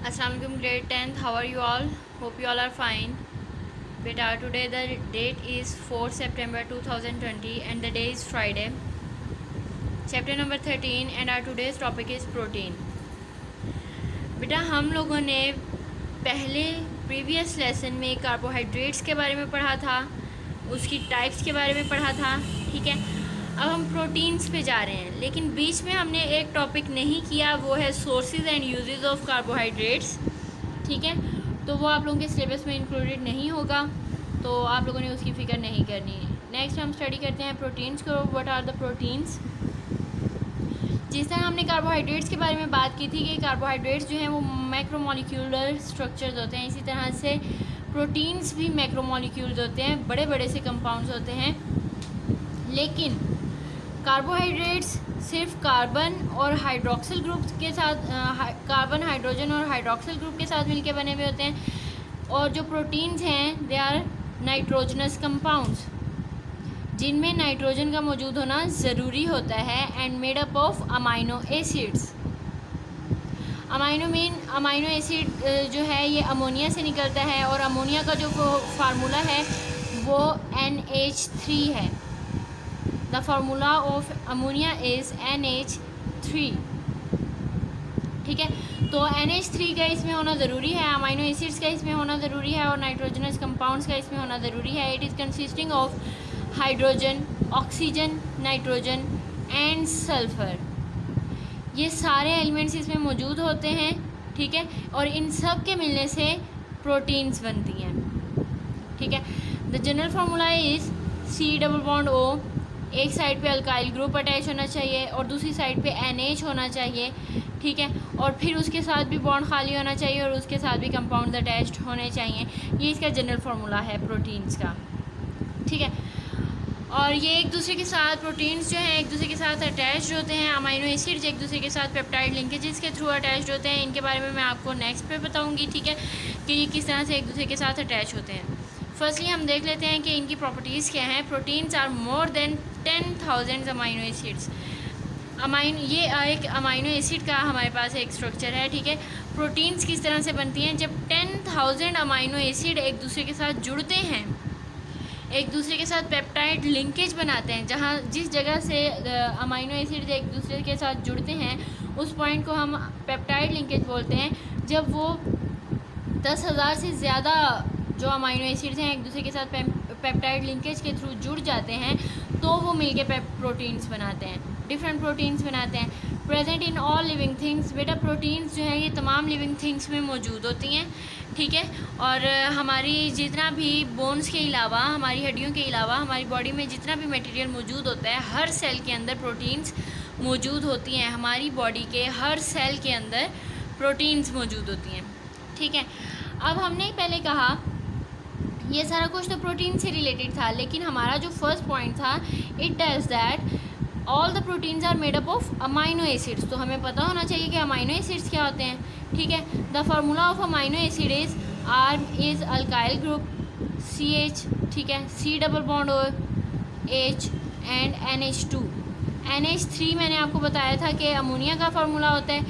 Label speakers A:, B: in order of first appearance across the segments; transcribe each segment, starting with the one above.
A: Assalamualaikum grade 10th. How are you all? Hope you all are fine. Beta, today the date is 4 September 2020 and the day is Friday. Chapter number 13 and our today's topic is protein. बेटा हम लोगों ने पहले previous lesson में carbohydrates के बारे में पढ़ा था, उसकी टाइप्स के बारे में पढ़ा था, ठीक है। अब हम प्रोटीन्स पे जा रहे हैं, लेकिन बीच में हमने एक टॉपिक नहीं किया, वो है sources and uses of carbohydrates, ठीक है। तो वो आप लोगों के सिलेबस में इंक्लूडेड नहीं होगा, तो आप लोगों ने उसकी फ़िक्र नहीं करनी है। नेक्स्ट हम स्टडी करते हैं प्रोटीन्स को। What are the proteins. जिस तरह हमने कार्बोहाइड्रेट्स के बारे में बात की थी कि कार्बोहाइड्रेट्स जो हैं वो मैक्रोमोलिक्यूलर स्ट्रक्चर्स होते हैं, इसी तरह से प्रोटीन्स भी मैक्रोमोलिक्यूल्स होते हैं, बड़े बड़े से कंपाउंड्स होते हैं। लेकिन कार्बोहाइड्रेट्स सिर्फ कार्बन और हाइड्रोक्सिल ग्रुप के साथ कार्बन, हाइड्रोजन और हाइड्रोक्सिल ग्रुप के साथ मिलकर बने हुए होते हैं। और जो प्रोटीन्स हैं दे आर नाइट्रोजनस कंपाउंड्स, जिनमें नाइट्रोजन का मौजूद होना ज़रूरी होता है and made up of amino acids. Amino acid जो है ये अमोनिया से निकलता है और अमोनिया का जो फार्मूला है वो NH3 है। The formula of ammonia is NH3, ठीक है। तो NH3 का इसमें होना ज़रूरी है, अमाइनो एसिड्स का इसमें होना ज़रूरी है और नाइट्रोजनस कंपाउंड्स का इसमें होना ज़रूरी है। It is consisting of hydrogen, oxygen, nitrogen and sulphur. ये सारे एलिमेंट्स इसमें मौजूद होते हैं, ठीक है। और इन सब के मिलने से प्रोटीन्स बनती हैं, ठीक है। The general formula is C+O। एक साइड पे अल्काइल ग्रुप अटैच होना चाहिए और दूसरी साइड पे NH होना चाहिए, ठीक है। और फिर उसके साथ भी बॉन्ड खाली होना चाहिए और उसके साथ भी कंपाउंड अटैच्ड होने चाहिए। ये इसका जनरल फार्मूला है प्रोटीन्स का, ठीक है। और ये एक दूसरे के साथ प्रोटीन्स जो हैं एक दूसरे के साथ अटैच्ड होते हैं। अमाइनो एसिड्स एक दूसरे के साथ पेप्टाइड लिंकेजेस के थ्रू अटैच्ड होते हैं। इनके बारे में मैं आपको नेक्स्ट पे बताऊंगी, ठीक है, कि ये किस तरह से एक दूसरे के साथ अटैच होते हैं। फर्स्टली हम देख लेते हैं कि इनकी प्रॉपर्टीज़ क्या हैं। Proteins are more than 10,000 amino acids. ये एक अमाइनो एसिड का हमारे पास एक स्ट्रक्चर है, ठीक है। प्रोटीन्स किस तरह से बनती हैं, जब 10,000 अमाइनो एसिड एक दूसरे के साथ जुड़ते हैं, एक दूसरे के साथ पेप्टाइड लिंकेज बनाते हैं। जहाँ जिस जगह से अमाइनो एसिड एक दूसरे के साथ जुड़ते हैं उस पॉइंट को हम पेप्टाइड लिंकेज बोलते हैं। जब वो 10,000 से ज़्यादा जो अमाइनो एसिड्स हैं एक दूसरे के साथ पेप्टाइड लिंकेज के थ्रू जुड़ जाते हैं तो वो मिलके प्रोटीन्स बनाते हैं, डिफरेंट प्रोटीन्स बनाते हैं। Present in all living things. बेटा प्रोटीन्स जो है ये तमाम लिविंग थिंग्स में मौजूद होती हैं, ठीक है। और हमारी जितना भी बोन्स के अलावा, हमारी हड्डियों के अलावा हमारी बॉडी में जितना भी मटेरियल मौजूद होता है, हर सेल के अंदर प्रोटीन्स मौजूद होती हैं। हमारी बॉडी के हर सेल के अंदर प्रोटीन्स मौजूद होती हैं, ठीक है। अब हमने पहले कहा ये सारा कुछ तो प्रोटीन से रिलेटेड था, लेकिन हमारा जो फर्स्ट पॉइंट था it tells that all the proteins are made up of amino acids. तो हमें पता होना चाहिए कि अमाइनो एसिड्स क्या होते हैं, ठीक है। The formula of amino acid is R is alkyl group CH, ठीक है, C+O H and NH2। NH3 मैंने आपको बताया था कि अमोनिया का फार्मूला होता है।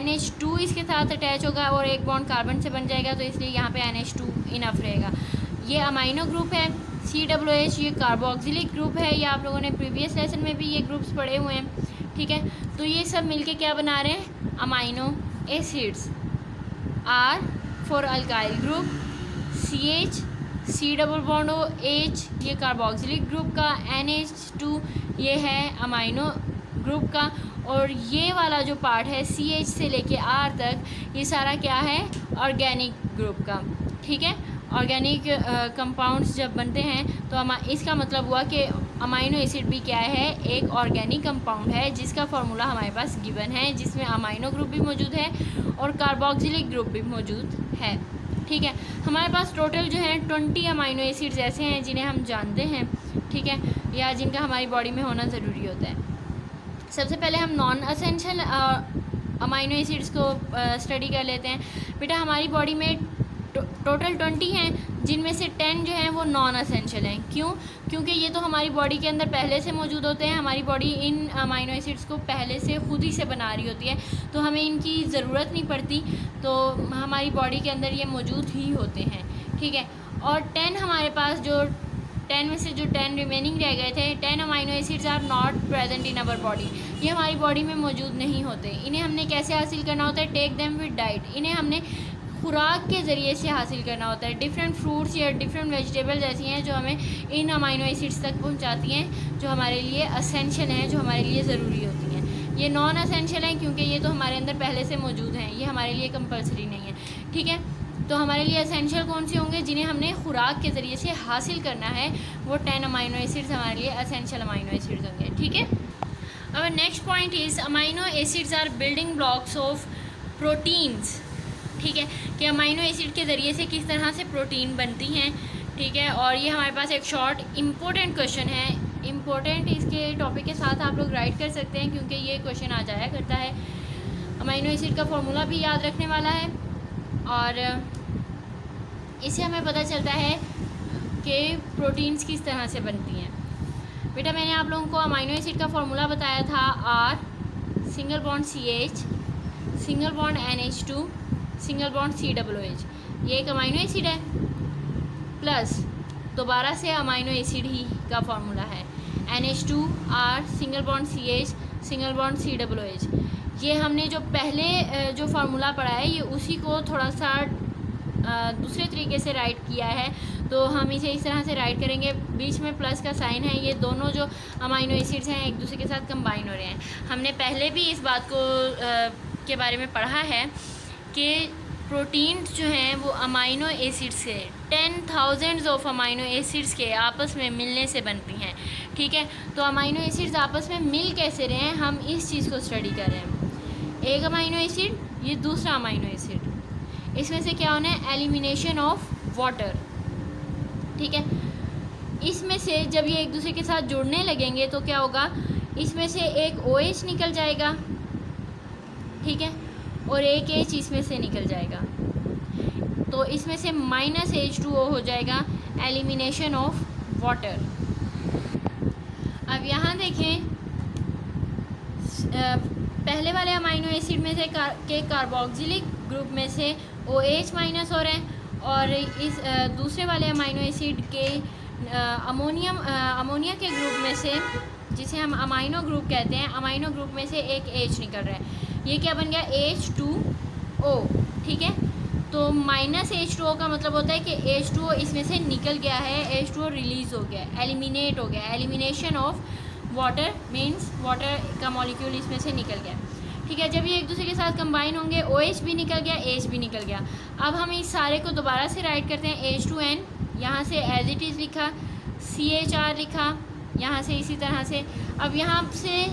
A: NH2 इसके साथ अटैच होगा और एक बॉन्ड कार्बन से बन जाएगा, तो इसलिए यहाँ पे NH2 इनफ रहेगा। ये अमाइनो ग्रुप है। COH ये कार्बोक्सिलिक ग्रुप है, ये आप लोगों ने प्रीवियस लेसन में भी ये ग्रुप्स पढ़े हुए हैं, ठीक है। तो ये सब मिलके क्या बना रहे हैं, amino acids. R for alkyl group, CH C+O ये कार्बोक्सिलिक ग्रुप का, NH2 ये है अमाइनो ग्रुप का, और ये वाला जो पार्ट है CH से लेके R तक ये सारा क्या है, ऑर्गेनिक ग्रुप का, ठीक है। ऑर्गेनिक कंपाउंड्स जब बनते हैं तो इसका मतलब हुआ कि अमाइनो एसिड भी क्या है, एक ऑर्गेनिक कंपाउंड है जिसका फार्मूला हमारे पास गिवन है, जिसमें अमाइनो ग्रुप भी मौजूद है और कार्बोक्सिलिक ग्रुप भी मौजूद है, ठीक है। हमारे पास टोटल जो है 20 अमाइनो एसिड्स ऐसे हैं जिन्हें हम जानते हैं, ठीक है, या जिनका हमारी बॉडी में होना ज़रूरी होता है। सबसे पहले हम नॉन असेंशियल अमाइनो एसिड्स को स्टडी कर लेते हैं। बेटा हमारी बॉडी में टोटल 20 हैं, जिनमें से 10 जो हैं वो नॉन असेंशियल हैं। क्यों? क्योंकि ये तो हमारी बॉडी के अंदर पहले से मौजूद होते हैं, हमारी बॉडी इन अमाइनो एसिड्स को पहले से खुद ही से बना रही होती है, तो हमें इनकी ज़रूरत नहीं पड़ती, तो हमारी बॉडी के अंदर ये मौजूद ही होते हैं, ठीक है। और 10 हमारे पास जो 10 में से जो 10 रिमेनिंग रह गए थे, 10 amino acids are not present in our body, ये हमारी बॉडी में मौजूद नहीं होते। इन्हें हमने कैसे हासिल करना होता है? टेक देम विद डाइट, इन्हें हमने खुराक के ज़रिए से हासिल करना होता है। डिफरेंट फ्रूट्स या डिफरेंट वेजिटेबल्स ऐसी हैं जो हमें इन अमाइनो एसिड्स तक पहुंचाती हैं, जो हमारे लिए असेंशियल हैं, जो हमारे लिए ज़रूरी होती हैं। ये नॉन असेंशियल हैं क्योंकि ये तो हमारे अंदर पहले से मौजूद हैं, ये हमारे लिए कंपलसरी नहीं है, ठीक है। तो हमारे लिए असेंशियल कौन से होंगे? जिन्हें हमने खुराक के ज़रिए से हासिल करना है, वो 10 अमाइनो एसिड्स हमारे लिए असेंशियल अमाइनो एसिड्स होंगे, ठीक है। अब next point is amino acids are building blocks of proteins, ठीक है, कि अमाइनो एसिड के ज़रिए से किस तरह से प्रोटीन बनती हैं, ठीक है। और ये हमारे पास एक शॉर्ट इम्पोर्टेंट क्वेश्चन है, इम्पोर्टेंट इसके टॉपिक के साथ आप लोग राइट कर सकते हैं क्योंकि ये क्वेश्चन आ जाया करता है। अमाइनो एसिड का फॉर्मूला भी याद रखने वाला है और इससे हमें पता चलता है कि प्रोटीन्स किस तरह से बनती हैं। बेटा मैंने आप लोगों को अमाइनो एसिड का फॉर्मूला बताया था, R single bond CH single bond NH2 single bond COOH, ये एक अमाइनो एसिड है, प्लस दोबारा से अमाइनो एसिड ही का फॉर्मूला है NH2R single bond CH single bond COOH। ये हमने जो पहले जो फार्मूला पढ़ा है ये उसी को थोड़ा सा दूसरे तरीके से राइट किया है, तो हम इसे इस तरह से राइट करेंगे, बीच में प्लस का साइन है, ये दोनों जो अमाइनो एसिड्स हैं एक दूसरे के साथ कंबाइन हो रहे हैं। हमने पहले भी इस बात को के बारे में पढ़ा है कि प्रोटीन्स जो हैं वो अमाइनो एसिड्स से 10,000 ऑफ अमाइनो एसिड्स के आपस में मिलने से बनती हैं, ठीक है। तो अमाइनो एसिड्स आपस में मिल कैसे रहे हैं, हम इस चीज़ को स्टडी कर रहे हैं। एक अमाइनो एसिड, ये दूसरा अमाइनो एसिड, इसमें से क्या होना है? एलिमिनेशन ऑफ वाटर, ठीक है। इसमें से जब ये एक दूसरे के साथ जुड़ने लगेंगे तो क्या होगा? इसमें से एक OH निकल जाएगा, ठीक है, और एक H इसमें से निकल जाएगा, तो इसमें से -H2O हो जाएगा, एलिमिनेशन ऑफ वाटर। अब यहाँ देखें, पहले वाले अमाइनो एसिड में से के कार्बोक्सिलिक ग्रुप में से OH माइनस हो रहे हैं, और इस दूसरे वाले अमाइनो एसिड के अमोनिया के ग्रुप में से, जिसे हम अमाइनो ग्रुप कहते हैं, अमाइनो ग्रुप में से एक H निकल रहा है। ये क्या बन गया? H2O, ठीक है। तो -H2O का मतलब होता है कि H2O इसमें से निकल गया है, H2O रिलीज़ हो गया, एलिमिनेट हो गया। Elimination of water means water का मॉलिक्यूल इसमें से निकल गया, ठीक है। जब ये एक दूसरे के साथ कंबाइन होंगे, OH भी निकल गया, H भी निकल गया। अब हम इस सारे को दोबारा से राइट करते हैं, H2N, यहाँ से एज इट इज़ लिखा, CHR लिखा, यहाँ से इसी तरह से। अब यहाँ से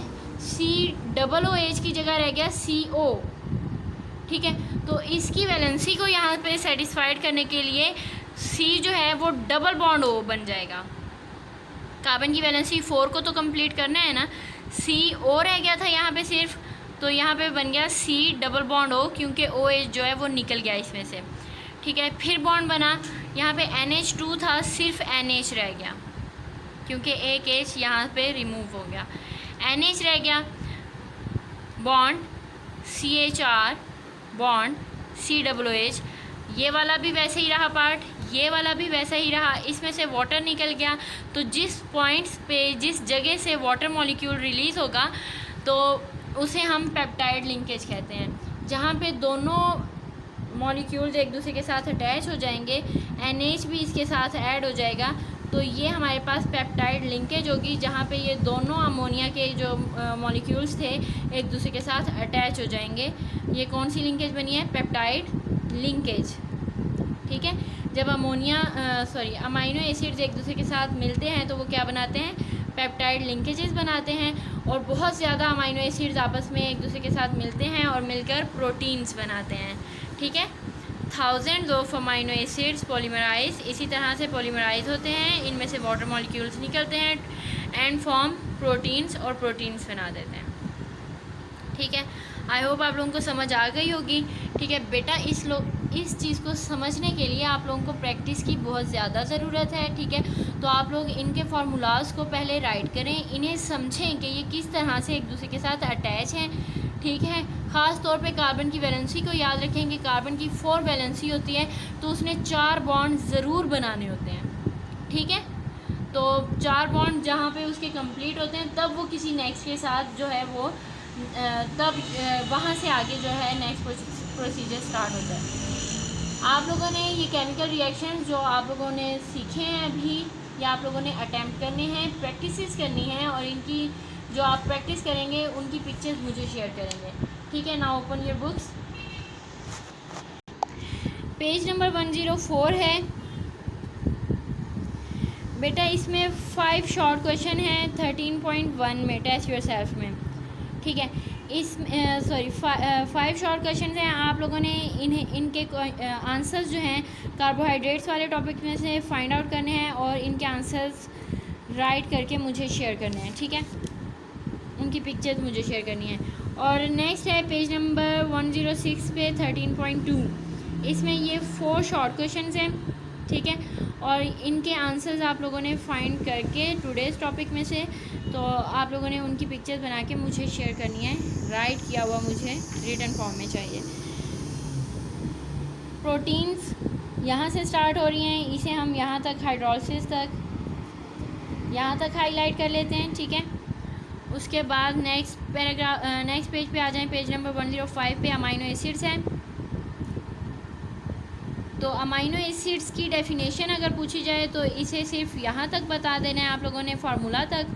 A: COOH की जगह रह गया CO, ठीक है। तो इसकी वैलेंसी को यहाँ पे सेटिस्फाइड करने के लिए C जो है वो डबल बॉन्ड O बन जाएगा। कार्बन की वैलेंसी 4 को तो कंप्लीट करना है ना, CO रह गया था यहाँ पे सिर्फ, तो यहाँ पे बन गया C डबल बॉन्ड O, क्योंकि OH जो है वो निकल गया इसमें से, ठीक है। फिर बॉन्ड बना, यहाँ पे NH2 था, सिर्फ NH रह गया क्योंकि एक H यहाँ पे रिमूव हो गया, NH रह गया, बॉन्ड CHR बॉन्ड COOH, ये वाला भी वैसे ही रहा पार्ट, ये वाला भी वैसा ही रहा, इसमें से वाटर निकल गया। तो जिस पॉइंट्स पे, जिस जगह से वाटर मॉलिक्यूल रिलीज़ होगा तो उसे हम पेप्टाइड लिंकेज कहते हैं, जहाँ पे दोनों मॉलिक्यूल्स एक दूसरे के साथ अटैच हो जाएंगे, NH भी इसके साथ ऐड हो जाएगा, तो ये हमारे पास पेप्टाइड लिंकेज होगी, जहाँ पे ये दोनों अमोनिया के जो मॉलिक्यूल्स थे एक दूसरे के साथ अटैच हो जाएंगे। ये कौन सी लिंकेज बनी है? पेप्टाइड लिंकेज, ठीक है। जब अमाइनो एसिड्स एक दूसरे के साथ मिलते हैं तो वो क्या बनाते हैं? पेप्टाइड लिंकेजेस बनाते हैं, और बहुत ज़्यादा अमाइनो एसिड्स आपस में एक दूसरे के साथ मिलते हैं और मिलकर प्रोटीन्स बनाते हैं, ठीक है। Thousands of amino acids polymerise, इसी तरह से पॉलीमराइज होते हैं, इनमें से वाटर मॉलिक्यूल्स निकलते हैं एंड फॉर्म प्रोटीन्स, और प्रोटीन्स बना देते हैं, ठीक है। आई होप आप लोगों को समझ आ गई होगी। ठीक है बेटा, इस चीज़ को समझने के लिए आप लोगों को प्रैक्टिस की बहुत ज़्यादा ज़रूरत है। ठीक है, तो आप लोग इनके फार्मूलाज को पहले राइट करें, इन्हें समझें कि ये किस तरह से एक दूसरे के साथ अटैच हैं। ठीक है, ख़ास तौर पे कार्बन की वैलेंसी को याद रखें कि कार्बन की 4 वैलेंसी होती है, तो उसने 4 बॉन्ड ज़रूर बनाने होते हैं। ठीक है, तो 4 बॉन्ड जहाँ पे उसके कंप्लीट होते हैं तब वो किसी नेक्स्ट के साथ जो है वो तब वहाँ से आगे जो है नेक्स्ट प्रोसीजर स्टार्ट होता है। आप लोगों ने ये केमिकल रिएक्शन जो आप लोगों ने सीखे हैं अभी, या आप लोगों ने अटैम्प्ट करने हैं, प्रैक्टिसेस करनी है, और इनकी जो आप प्रैक्टिस करेंगे उनकी पिक्चर्स मुझे शेयर करेंगे। ठीक है, now open your books. Page number 104 है बेटा, इसमें 5 शॉर्ट क्वेश्चन हैं 13.1 में, टेस्ट योरसेल्फ में। ठीक है, इस 5 शॉर्ट क्वेश्चन हैं। आप लोगों ने इनके आंसर्स जो हैं कार्बोहाइड्रेट्स वाले टॉपिक में से फाइंड आउट करने हैं और इनके आंसर्स राइट करके मुझे शेयर करने हैं। ठीक है, उनकी पिक्चर्स मुझे शेयर करनी है। और नेक्स्ट है पेज नंबर 106 पे 13.2, इसमें ये 4 शॉर्ट क्वेश्चन हैं। ठीक है, और इनके आंसर्स आप लोगों ने फाइंड करके टुडेज़ टॉपिक में से, तो आप लोगों ने उनकी पिक्चर्स बना के मुझे शेयर करनी है। राइट किया हुआ मुझे रिटन फॉर्म में चाहिए। प्रोटीन्स यहाँ से स्टार्ट हो रही हैं, इसे हम यहाँ तक हाइड्रोलिसिस तक यहाँ तक हाईलाइट कर लेते हैं। ठीक है, उसके बाद नेक्स्ट पेज पे आ जाएं। पेज नंबर 105 पे अमाइनो एसिड्स हैं। तो अमाइनो एसिड्स की डेफिनेशन अगर पूछी जाए तो इसे सिर्फ यहाँ तक बता देना है, आप लोगों ने फार्मूला तक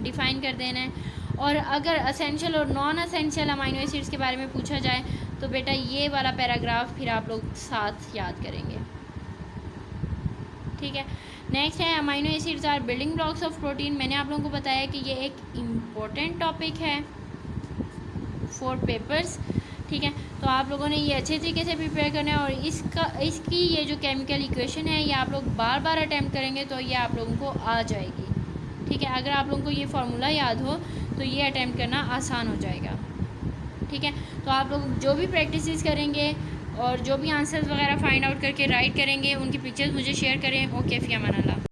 A: डिफ़ाइन कर देना है। और अगर असेंशियल और नॉन असेंशियल अमाइनो एसिड्स के बारे में पूछा जाए तो बेटा ये वाला पैराग्राफ फिर आप लोग साथ याद करेंगे। ठीक है, नेक्स्ट है amino acids are building blocks of protein. मैंने आप लोगों को बताया कि ये एक इम्पोर्टेंट टॉपिक है फॉर पेपर्स। ठीक है, तो आप लोगों ने ये अच्छे तरीके से प्रिपेयर करना है, और इसकी ये जो केमिकल इक्वेशन है ये आप लोग बार बार अटैम्प्ट करेंगे तो ये आप लोगों को आ जाएगी। ठीक है, अगर आप लोगों को ये फार्मूला याद हो तो ये अटैम्प्ट करना आसान हो जाएगा। ठीक है, तो आप लोग जो भी प्रैक्टिसेस करेंगे और जो भी आंसर्स वगैरह फाइंड आउट करके राइट करेंगे उनकी पिक्चर्स मुझे शेयर करें। ओके, फ़ी अमान अल्लाह।